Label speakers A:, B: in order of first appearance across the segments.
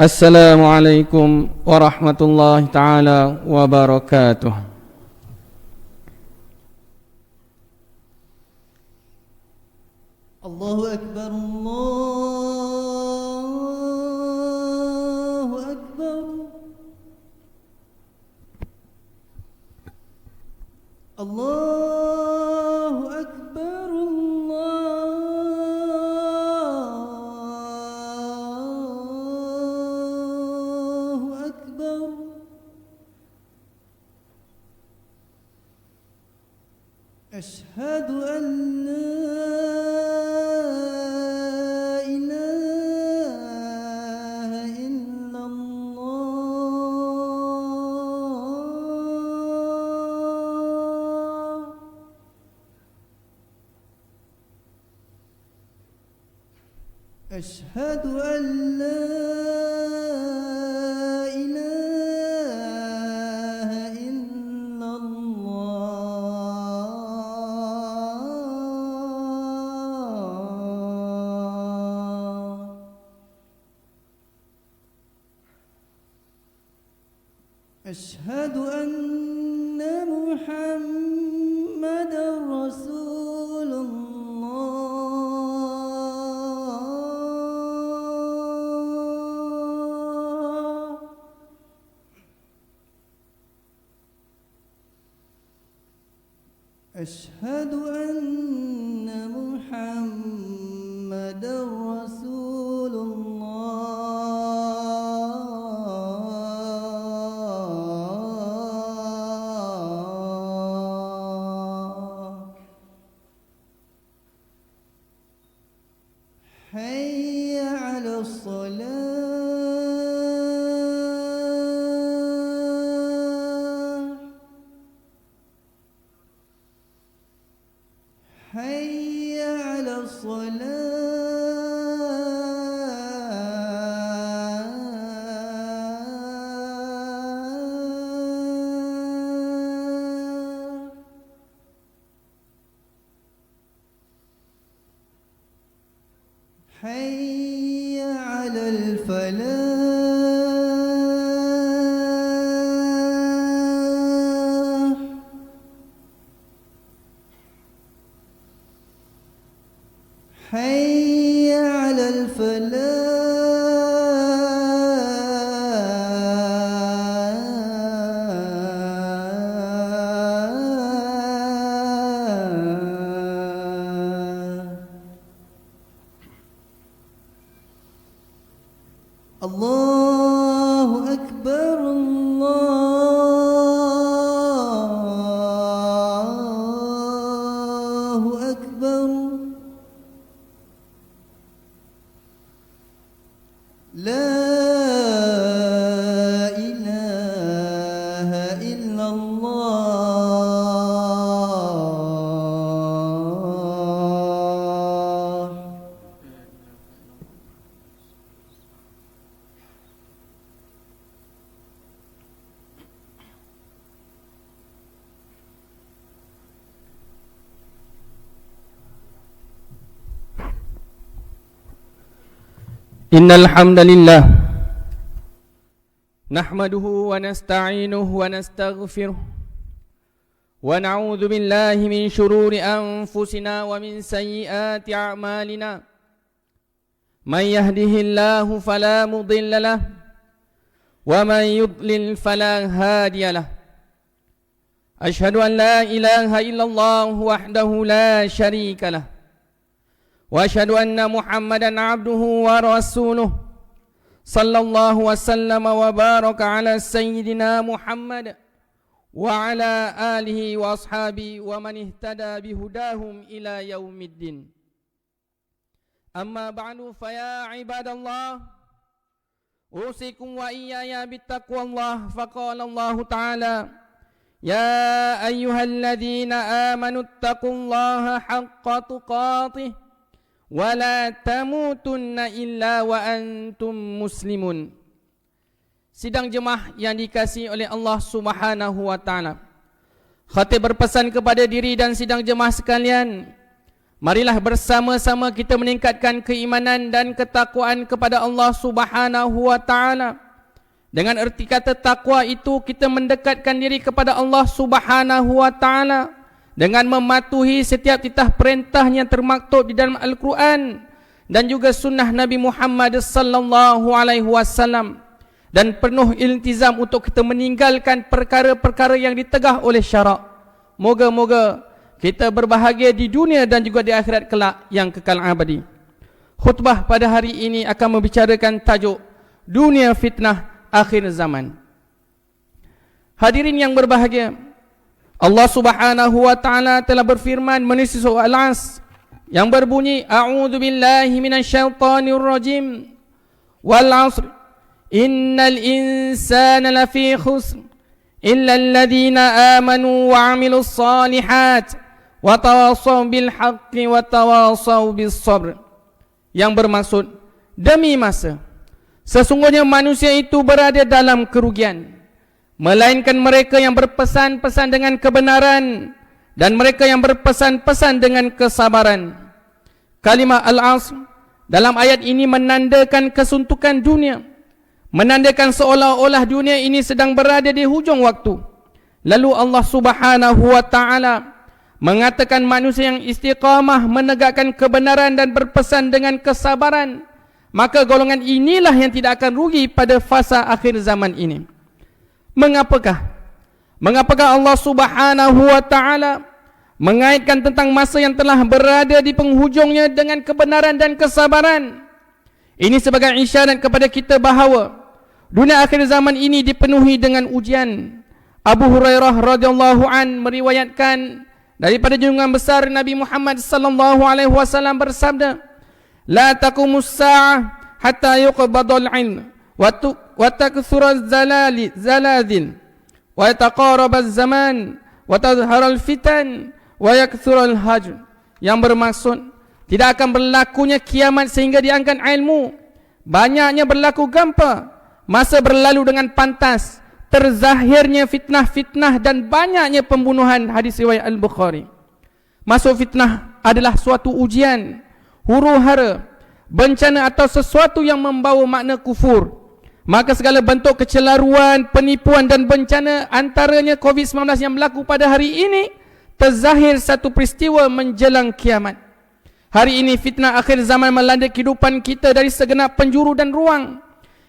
A: Assalamualaikum warahmatullahi taala wabarakatuh.
B: Allahu Akbar, Allahu Akbar. Allahu Akbar, Allahu Akbar. Asyhadu an la ilaha illallah. Asyhadu an la ilaha illallah. Asyhadu anna Muhammadar Rasulullah. Asyhadu anna Muhammadar Rasulullah. Hayya 'alas salah. Hayya 'alas salah. Hayya 'alal falah. Hayya 'alal falah. Allahu Akbar, Allahu Akbar. La ilaha illallah.
A: Innal hamdalillah nahmaduhu wa nasta'inuhu wa nastaghfiruh wa na'udzu billahi min shururi anfusina wa min sayyiati a'malina. Man yahdihillahu fala mudilla lahu wa man yudlil fala hadiya lahu. Ashhadu an la ilaha illallah wahdahu la syarika lahu wa asyhadu anna Muhammadan abduhu wa rasuluh sallallahu wasallama wa baraka ala sayyidina Muhammad wa ala alihi wa ashabi wa man ihtada bihudahum ila yaumiddin. Amma ba'du, fa ya ibadallah, usikum wa iyaya bittaqwallah. Faqala Allah ta'ala: ya ayyuhalladzina amanu ittaqullaha haqqa tuqatih wala tamutunna illa wa antum muslimun. Sidang jemaah yang dikasihi oleh Allah Subhanahu wa taala, khatib berpesan kepada diri dan sidang jemaah sekalian Marilah bersama-sama kita meningkatkan keimanan dan ketakwaan kepada Allah Subhanahu wa taala. Dengan erti kata takwa itu kita mendekatkan diri kepada Allah Subhanahu wa taala dengan mematuhi setiap titah perintah yang termaktub di dalam Al-Quran dan juga sunnah Nabi Muhammad sallallahu alaihi wasallam, dan penuh iltizam untuk kita meninggalkan perkara-perkara yang ditegah oleh syarak. Moga-moga kita berbahagia di dunia dan juga di akhirat kelak yang kekal abadi. Khutbah pada hari ini akan membicarakan tajuk dunia fitnah akhir zaman. Hadirin yang berbahagia, Allah Subhanahu wa taala telah berfirman menulis surah Al-As yang berbunyi, A'udzu billahi minasyaitonir rajim. Wal 'asr innal insana lafi khusr illa alladhina amanu wa 'amilus shalihat wa tawasaw bil haqqi wa tawasaw bis sabr. Yang bermaksud, demi masa sesungguhnya manusia itu berada dalam kerugian, melainkan mereka yang berpesan-pesan dengan kebenaran dan mereka yang berpesan-pesan dengan kesabaran. Kalimah Al-Asr dalam ayat ini menandakan kesuntukan dunia, menandakan seolah-olah dunia ini sedang berada di hujung waktu. Lalu Allah Subhanahu wa taala mengatakan manusia yang istiqamah menegakkan kebenaran dan berpesan dengan kesabaran, maka golongan inilah yang tidak akan rugi pada fasa akhir zaman ini. Mengapakah Allah Subhanahu wa taala mengaitkan tentang masa yang telah berada di penghujungnya dengan kebenaran dan kesabaran? Ini sebagai isyarat kepada kita bahawa dunia akhir zaman ini dipenuhi dengan ujian. Abu Hurairah radhiyallahu an meriwayatkan daripada junjungan besar Nabi Muhammad sallallahu alaihi wasallam bersabda, la taqumus sa'ah hatta yuqbadul 'ilm wa takthura zalazil wa yataqaraba az-zaman wa tadhhara al-fitan wa yakthura al-hajr. Yang bermaksud, tidak akan berlakunya kiamat sehingga diangkat ilmu, banyaknya berlaku gempa, masa berlalu dengan pantas, terzahirnya fitnah-fitnah dan banyaknya pembunuhan. Hadis riwayat Al-Bukhari. Masuk fitnah adalah suatu ujian, huru-hara, bencana atau sesuatu yang membawa makna kufur. Maka segala bentuk kecelaruan, penipuan dan bencana, antaranya COVID-19 yang berlaku pada hari ini, terzahir satu peristiwa menjelang kiamat. Hari ini fitnah akhir zaman melanda kehidupan kita dari segenap penjuru dan ruang.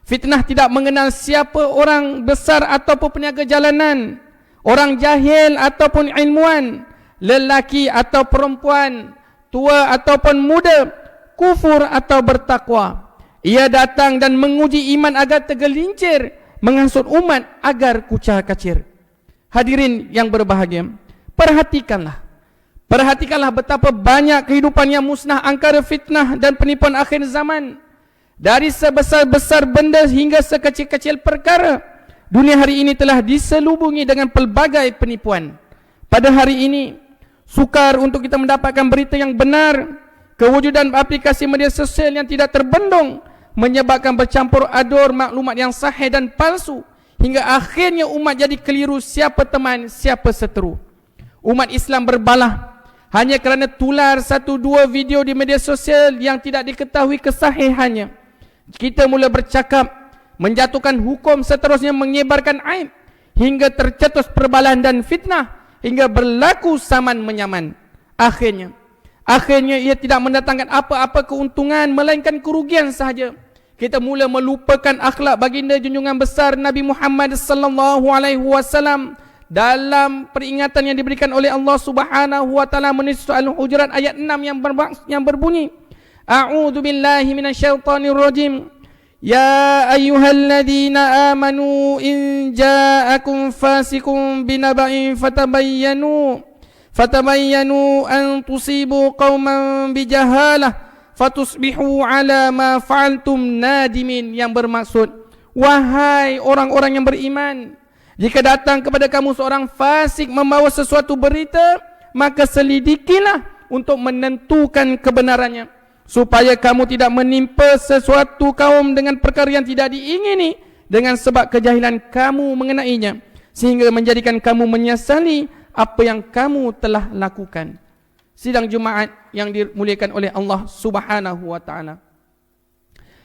A: Fitnah tidak mengenal siapa orang besar ataupun peniaga jalanan, orang jahil ataupun ilmuwan, lelaki atau perempuan, tua ataupun muda, kufur atau bertakwa. Ia datang dan menguji iman agar tergelincir, menghasut umat agar kucar-kacir. Hadirin yang berbahagia, perhatikanlah betapa banyak kehidupan yang musnah angkara fitnah dan penipuan akhir zaman. Dari sebesar-besar benda hingga sekecil-kecil perkara, dunia hari ini telah diselubungi dengan pelbagai penipuan. Pada hari ini, sukar untuk kita mendapatkan berita yang benar. Kewujudan aplikasi media sosial yang tidak terbendung menyebabkan bercampur adur maklumat yang sahih dan palsu, hingga akhirnya umat jadi keliru siapa teman, siapa seteru. Umat Islam berbalah hanya kerana tular satu dua video di media sosial yang tidak diketahui kesahihannya. Kita mula bercakap, menjatuhkan hukum, seterusnya menyebarkan aib, hingga tercetus perbalahan dan fitnah, hingga berlaku saman menyaman. Akhirnya ia tidak mendatangkan apa-apa keuntungan, melainkan kerugian sahaja. Kita mula melupakan akhlak baginda junjungan besar Nabi Muhammad sallallahu alaihi wasallam dalam peringatan yang diberikan oleh Allah Subhanahu wa taala menulis surah Al-Hujurat ayat 6 yang berbunyi, A'udzu billahi minasyaitonir rajim. Ya ayyuhalladzina amanu in ja'akum fasiqun binaba'in fatabayyanu an tusibu qauman bijahalah fatusbihu ala ma fa'altum nadimin. Yang bermaksud, wahai orang-orang yang beriman, jika datang kepada kamu seorang fasik membawa sesuatu berita, maka selidikilah untuk menentukan kebenarannya, supaya kamu tidak menimpa sesuatu kaum dengan perkara yang tidak diingini dengan sebab kejahilan kamu mengenainya, sehingga menjadikan kamu menyesali apa yang kamu telah lakukan. Sidang Jumaat yang dimuliakan oleh Allah Subhanahu wa taala.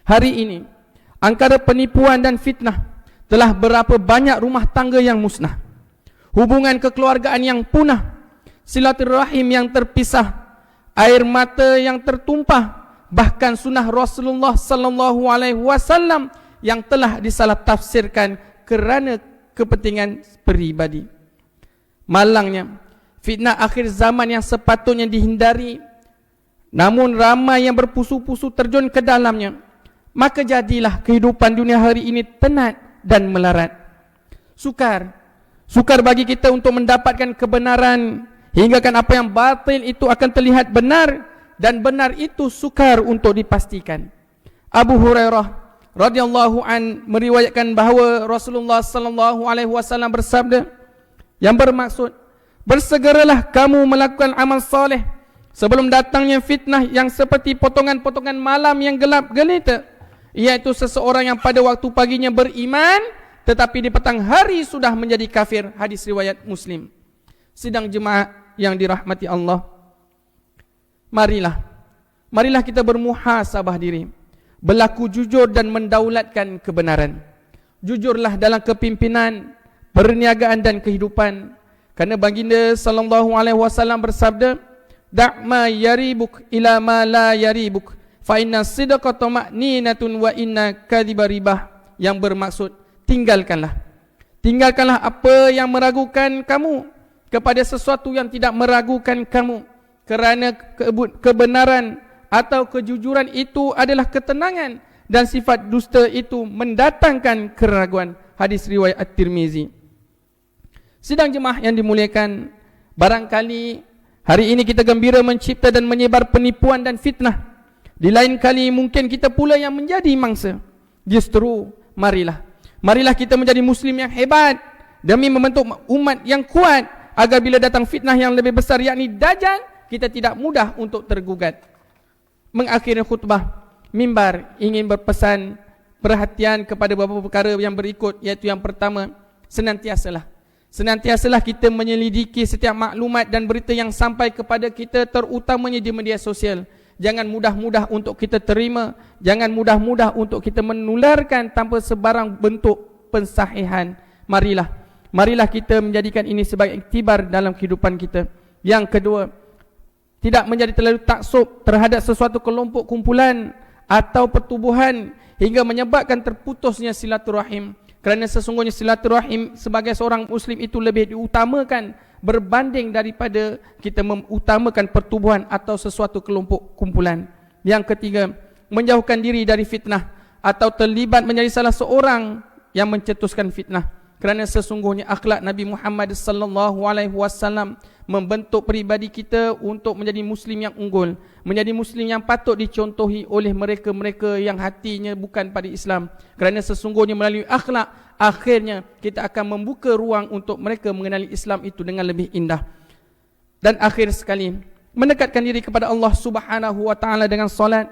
A: Hari ini antara penipuan dan fitnah telah berapa banyak rumah tangga yang musnah, hubungan kekeluargaan yang punah, silaturahim yang terpisah, air mata yang tertumpah, bahkan sunnah Rasulullah sallallahu alaihi wasallam yang telah disalah tafsirkan kerana kepentingan peribadi. Malangnya fitnah akhir zaman yang sepatutnya dihindari, namun ramai yang berpusu-pusu terjun ke dalamnya. Maka jadilah kehidupan dunia hari ini tenat dan melarat. Sukar bagi kita untuk mendapatkan kebenaran, hinggakan apa yang batil itu akan terlihat benar, dan benar itu sukar untuk dipastikan. Abu Hurairah radhiyallahu an meriwayatkan bahawa Rasulullah sallallahu alaihi wasallam bersabda yang bermaksud, bersegeralah kamu melakukan amal soleh sebelum datangnya fitnah yang seperti potongan-potongan malam yang gelap gelita, iaitu seseorang yang pada waktu paginya beriman tetapi di petang hari sudah menjadi kafir. Hadis riwayat Muslim. Sidang jemaah yang dirahmati Allah, marilah kita bermuhasabah diri, berlaku jujur dan mendaulatkan kebenaran. Jujurlah dalam kepimpinan, perniagaan dan kehidupan. Kerana baginda sallallahu alaihi wasallam bersabda, "Da' ma yaribuk ila ma la yaribuk, fa inna sidqa tama'ninatun wa inna kadhiba ribah." Yang bermaksud, tinggalkanlah apa yang meragukan kamu kepada sesuatu yang tidak meragukan kamu, kerana kebenaran atau kejujuran itu adalah ketenangan, dan sifat dusta itu mendatangkan keraguan. Hadis riwayat At-Tirmizi. Sidang jemaah yang dimuliakan, barangkali hari ini kita gembira mencipta dan menyebar penipuan dan fitnah. Di lain kali mungkin kita pula yang menjadi mangsa. Justru marilah kita menjadi muslim yang hebat demi membentuk umat yang kuat, agar bila datang fitnah yang lebih besar, yakni Dajjal, kita tidak mudah untuk tergugat. Mengakhiri khutbah mimbar ingin berpesan perhatian kepada beberapa perkara yang berikut, iaitu yang pertama, senantiasalah kita menyelidiki setiap maklumat dan berita yang sampai kepada kita, terutamanya di media sosial. Jangan mudah-mudah untuk kita terima, jangan mudah-mudah untuk kita menularkan tanpa sebarang bentuk pensahihan. Marilah kita menjadikan ini sebagai iktibar dalam kehidupan kita. Yang kedua, tidak menjadi terlalu taksub terhadap sesuatu kelompok, kumpulan atau pertubuhan hingga menyebabkan terputusnya silaturahim. Kerana sesungguhnya silaturahim sebagai seorang muslim itu lebih diutamakan berbanding daripada kita mengutamakan pertubuhan atau sesuatu kelompok, kumpulan. Yang ketiga, menjauhkan diri dari fitnah atau terlibat menjadi salah seorang yang mencetuskan fitnah. Kerana sesungguhnya akhlak Nabi Muhammad sallallahu alaihi wasallam membentuk peribadi kita untuk menjadi muslim yang unggul, menjadi muslim yang patut dicontohi oleh mereka-mereka yang hatinya bukan pada Islam. Kerana sesungguhnya melalui akhlak, akhirnya kita akan membuka ruang untuk mereka mengenali Islam itu dengan lebih indah. Dan akhir sekali, mendekatkan diri kepada Allah Subhanahu wa taala dengan solat,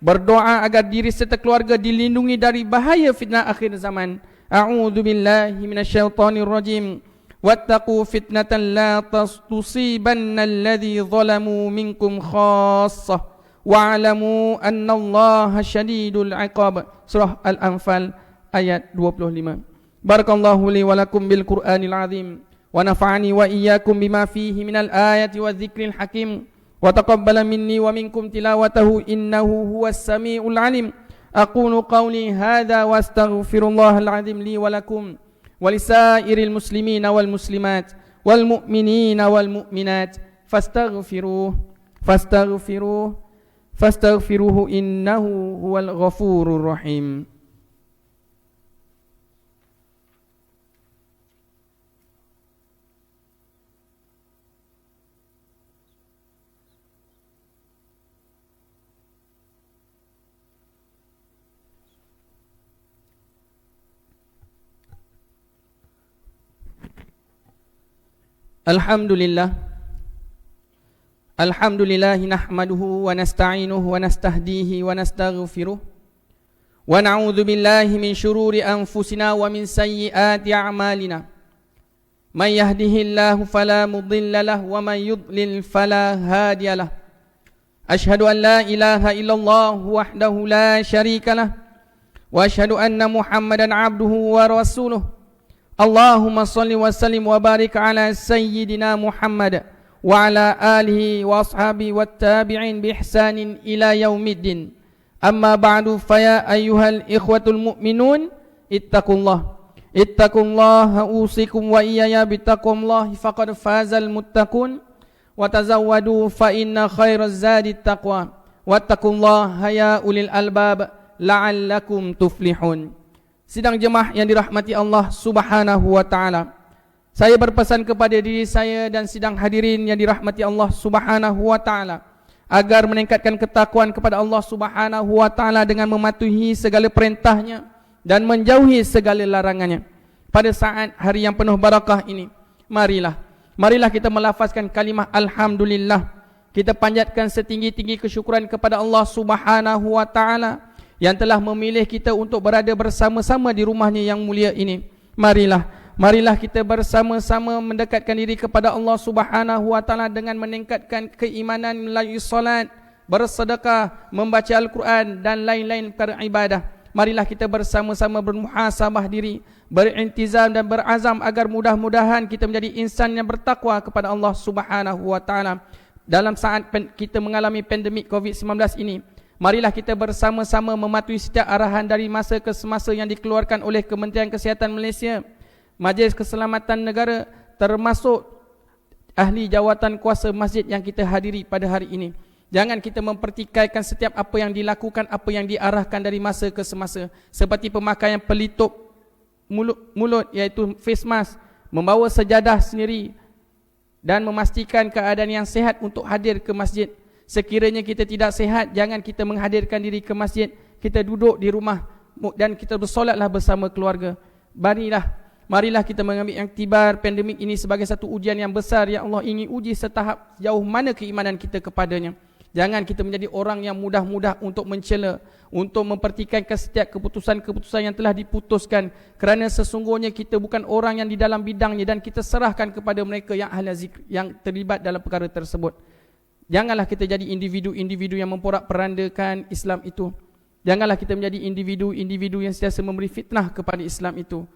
A: berdoa agar diri serta keluarga dilindungi dari bahaya fitnah akhir zaman. A'udzu billahi minasyaitonir rajim. Wattaqu fitnatan la tusibanna alladhi zalamu minkum khassah wa'lamu annallaha syadidul 'iqab. Surah Al-Anfal ayat 25. Barakallahu li wa lakum bil Qur'anil 'azim wa nafa'ani wa iyyakum bima fihi minal ayati wadh-dhikril hakim wa taqabbala minni wa minkum tilawatahu innahu huwas samiul 'alim. أقول قولي هذا وأستغفر الله العظيم لي ولكم ولسائر المسلمين والمسلمات والمؤمنين والمؤمنات فاستغفروه إنه هو الغفور الرحيم. Alhamdulillah nahmaduhu wa nasta'inuhu wa nastahdihi wa nastaghfiruh wa na'udzu billahi min syururi anfusina wa min sayyiati a'malina. من يهده الله فلا مضل له ومن يضلل فلا هادي له أشهد أن لا إله إلا الله وحده لا شريك له وأشهد أن محمدا عبده ورسوله اللهم صل وسلم وبارك على سيدنا محمد وعلى آله وأصحابه والتابعين بإحسان إلى يوم الدين أما بعد فيا أيها الإخوة المؤمنون اتقوا الله أوصيكم وإياي بتقوى الله فقد فاز المتقون وتزودوا فإن خير الزاد التقوى واتقوا الله يا أولي الألباب لعلكم تفلحون. Sidang jemaah yang dirahmati Allah Subhanahu wa taala. Saya berpesan kepada diri saya dan sidang hadirin yang dirahmati Allah Subhanahu wa taala agar meningkatkan ketakwaan kepada Allah Subhanahu wa taala dengan mematuhi segala perintahnya dan menjauhi segala larangannya. Pada saat hari yang penuh barakah ini, marilah kita melafazkan kalimah alhamdulillah. Kita panjatkan setinggi-tinggi kesyukuran kepada Allah Subhanahu wa taala yang telah memilih kita untuk berada bersama-sama di rumahnya yang mulia ini. Marilah kita bersama-sama mendekatkan diri kepada Allah Subhanahu wa taala dengan meningkatkan keimanan melalui salat, bersedekah, membaca Al-Quran dan lain-lain perkara ibadah. Marilah kita bersama-sama bermuhasabah diri, berintizam dan berazam agar mudah-mudahan kita menjadi insan yang bertakwa kepada Allah Subhanahu wa taala. Dalam saat kita mengalami pandemik COVID-19 ini, marilah kita bersama-sama mematuhi setiap arahan dari masa ke semasa yang dikeluarkan oleh Kementerian Kesihatan Malaysia, Majlis Keselamatan Negara, termasuk ahli jawatan kuasa masjid yang kita hadiri pada hari ini. Jangan kita mempertikaikan setiap apa yang dilakukan, apa yang diarahkan dari masa ke semasa, seperti pemakaian pelitup mulut iaitu face mask, membawa sejadah sendiri dan memastikan keadaan yang sihat untuk hadir ke masjid. Sekiranya kita tidak sihat, jangan kita menghadirkan diri ke masjid. Kita duduk di rumah dan kita bersolatlah bersama keluarga. Marilah kita mengambil iktibar pandemik ini sebagai satu ujian yang besar yang Allah ingin uji setahap sejauh mana keimanan kita kepadanya. Jangan kita menjadi orang yang mudah-mudah untuk mencela, untuk mempertikaikan setiap keputusan-keputusan yang telah diputuskan, kerana sesungguhnya kita bukan orang yang di dalam bidangnya dan kita serahkan kepada mereka yang ahli zikr yang terlibat dalam perkara tersebut. Janganlah kita jadi individu-individu yang memporak-perandakan Islam itu. Janganlah kita menjadi individu-individu yang sentiasa memberi fitnah kepada Islam itu.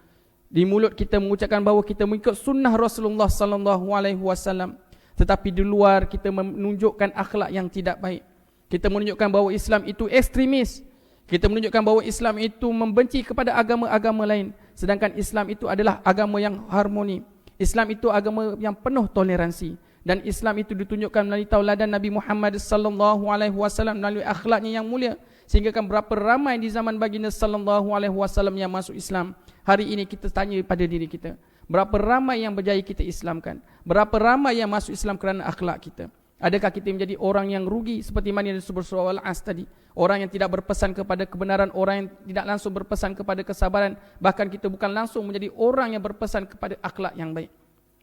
A: Di mulut kita mengucapkan bahawa kita mengikut sunnah Rasulullah sallallahu alaihi wasallam, tetapi di luar kita menunjukkan akhlak yang tidak baik. Kita menunjukkan bahawa Islam itu ekstremis. Kita menunjukkan bahawa Islam itu membenci kepada agama-agama lain, sedangkan Islam itu adalah agama yang harmoni. Islam itu agama yang penuh toleransi, dan Islam itu ditunjukkan melalui tauladan Nabi Muhammad sallallahu alaihi wasallam, melalui akhlaknya yang mulia, sehingga kan berapa ramai di zaman baginda sallallahu alaihi wasallam yang masuk Islam. Hari ini kita tanya pada diri kita, berapa ramai yang berjaya kita Islamkan? Berapa ramai yang masuk Islam kerana akhlak kita? Adakah kita menjadi orang yang rugi seperti mana yang disebut surah Al-As tadi? Orang yang tidak berpesan kepada kebenaran, orang yang tidak langsung berpesan kepada kesabaran, bahkan kita bukan langsung menjadi orang yang berpesan kepada akhlak yang baik.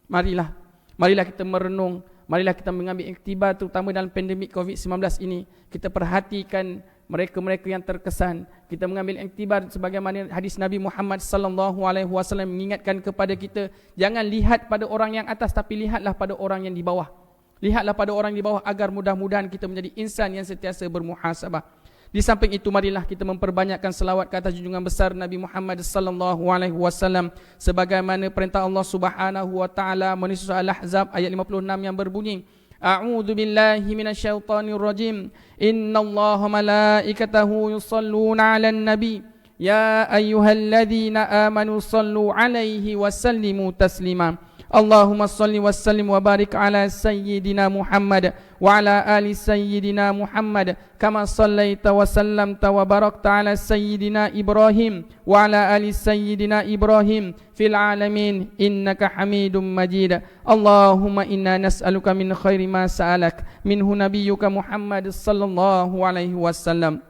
A: Marilah kita merenung, marilah kita mengambil iktibar terutama dalam pandemik COVID-19 ini. Kita perhatikan mereka-mereka yang terkesan. Kita mengambil iktibar sebagaimana hadis Nabi Muhammad sallallahu alaihi wasallam mengingatkan kepada kita, jangan lihat pada orang yang atas, tapi lihatlah pada orang yang di bawah. Lihatlah pada orang di bawah agar mudah-mudahan kita menjadi insan yang sentiasa bermuhasabah. Di samping itu, marilah kita memperbanyakkan selawat ke atas junjungan besar Nabi Muhammad sallallahu alaihi wasallam sebagaimana perintah Allah Subhanahu wa taala melalui surah Al-Ahzab ayat 56 yang berbunyi, A'udzu billahi minasyaitonir rajim. Innallaha malaikatahu yusalluna 'alan nabi ya ayyuhalladzina amanu sallu 'alaihi wa sallimu taslima. Allahumma salli wa sallim wa barik ala sayyidina Muhammad wa ala ali sayyidina Muhammad kama sallaita wa sallamta wa barakta ala sayyidina Ibrahim wa ala ali sayyidina Ibrahim fil alamin innaka Hamidum Majid. Allahumma inna nas'aluka min khairi ma sa'alak minhu nabiyyuka Muhammad sallallahu alaihi wasallam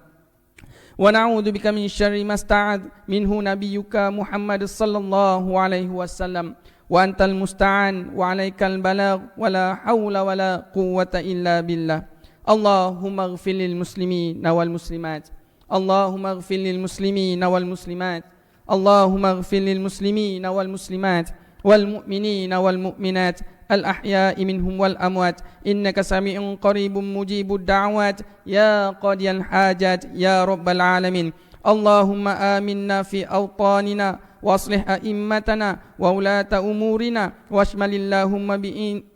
A: wa na'udzu bika min syarri ma sta'ad minhu nabiyyuka Muhammad sallallahu alaihi wasallam. Wa antal musta'an wa alaikal balagh wa la hawla wa la quwwata illa billah. Allahumma ighfir lil muslimina wal muslimat. Allahumma ighfir lil muslimina wal muslimat. Allahumma ighfir lil muslimina wal muslimat. والمؤمنين والمؤمنات الأحياء منهم والأموات إنك سميع قريب مجيب الدعوات يا قاضي الحاجات يا رب العالمين اللهم آمنا في أوطاننا واصلح أئمتنا وولاة أمورنا واشمل اللهم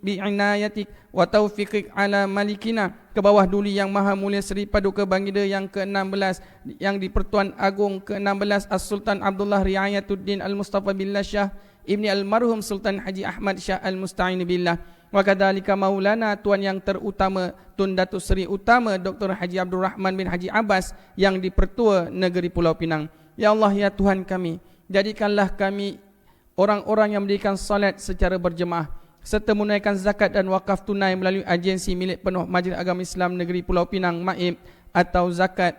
A: بعنايتك وتوفيقك على ملكنا ke bawah duli yang maha mulia Seri Paduka Baginda yang ke-16 yang di-Pertuan Agong ke-16 As-Sultan Abdullah Riayatuddin Al-Mustafa Billah Shah Ibni Al-Marhum Sultan Haji Ahmad Shah Al-Musta'in Billah wa kadzalika maulana tuan yang terutama Tun Datuk Seri Utama Dr. Haji Abdul Rahman bin Haji Abbas yang di-Pertua Negeri Pulau Pinang. Ya Allah ya Tuhan kami, jadikanlah kami orang-orang yang mendirikan salat secara berjemaah serta menunaikan zakat dan wakaf tunai melalui agensi milik penuh Majlis Agama Islam Negeri Pulau Pinang MAIP atau zakat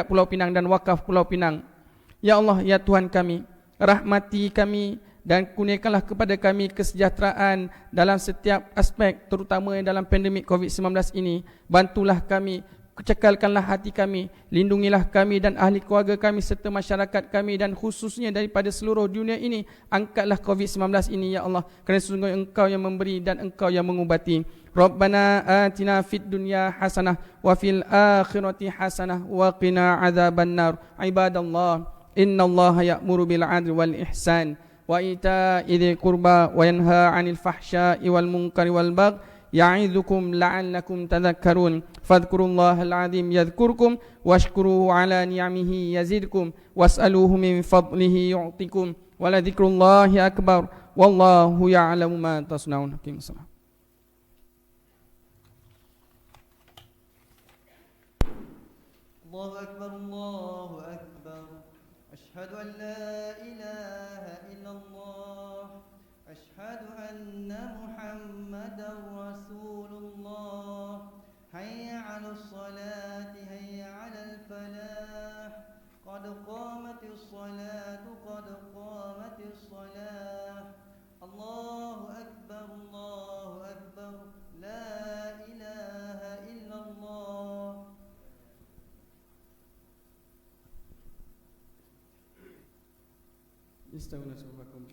A: Pulau Pinang dan wakaf Pulau Pinang. Ya Allah ya Tuhan kami, rahmati kami dan kurniakanlah kepada kami kesejahteraan dalam setiap aspek, terutama dalam pandemik COVID-19 ini. Bantulah kami, cekalkanlah hati kami, lindungilah kami dan ahli keluarga kami serta masyarakat kami dan khususnya daripada seluruh dunia ini. Angkatlah COVID-19 ini ya Allah, kerana sesungguhnya Engkau yang memberi dan Engkau yang mengubati. Rabbana atina fid dunya hasanah wa fil akhirati hasanah wa qina adzabannar. Ibadallah, innallaha ya'muru bil 'adli wal ihsan wa ita'i dzil qurba wa yanha 'anil fahsya'i wal munkari wal baghi يعظكم لعلكم تذكرون فاذكروا الله العظيم يذكركم واشكروه على نعمه يزدكم واسألوه من فضله يعطكم ولذكر الله أكبر والله يعلم ما تصنعون.
B: الله أكبر الله أكبر أشهد أن لا إله إلا الله أشهد أن محمدا رسول الله حي على الصلاة حي على الفلاح قد قامت الصلاة قد قامت الصلاة الله أكبر لا إله إلا الله.
A: استووا صفوفكم